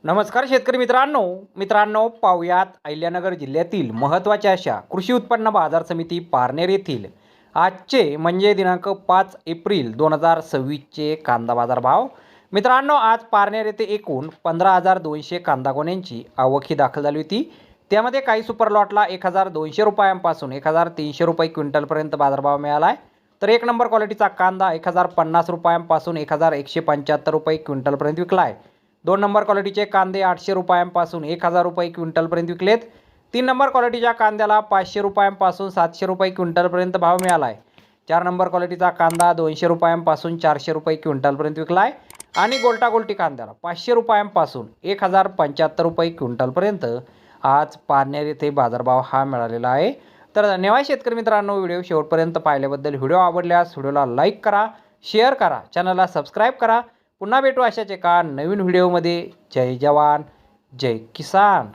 नमस्कार शेतकरी मित्रांनो पाहुयात अहिल्यानगर जिल्ह्यातील महत्त्वाच्या अशा कृषी उत्पन्न बाजार समिती पारनेर येथील आजचे म्हणजे दिनांक 5 एप्रिल 2026चे कांदा बाजार भाव। मित्रांनो, आज पारनेर येथे एकूण 15,200 कांदा गोण्यांची आवक ही दाखल झाली होती। त्यामध्ये काही सुपर लॉटला 1,200 रुपयांपासून 1,300 रुपये क्विंटलपर्यंत बाजारभाव मिळाला आहे, तर एक नंबर क्वालिटीचा कांदा 1,050 रुपयांपासून 1,175 रुपये क्विंटलपर्यंत विकला आहे। 2 नंबर क्वालिटीचे कांदे 800 रुपयांपासून 1,000 रुपये क्विंटलपर्यंत विकलेत। 3 नंबर क्वालिटीच्या कांद्याला 500 रुपयांपासून 700 रुपये क्विंटलपर्यंत भाव मिळाला आहे। 4 नंबर क्वालिटीचा कांदा 200 रुपयांपासून 400 रुपये क्विंटलपर्यंत विकला आहे आणि गोल्टी कांद्याला 500 रुपयांपासून 1,075 रुपये क्विंटलपर्यंत आज पारनेर येथे बाजारभाव हा मिळालेला आहे। तर धन्यवाद शेतकरी मित्रांनो, व्हिडिओ शेवटपर्यंत पाहिल्याबद्दल। व्हिडिओ आवडल्यास व्हिडिओला लाईक करा, शेअर करा, चॅनलला सबस्क्राईब करा। पुन्हा भेटू अशाच एका नवीन व्हिडिओमध्ये। जय जवान जय किसान।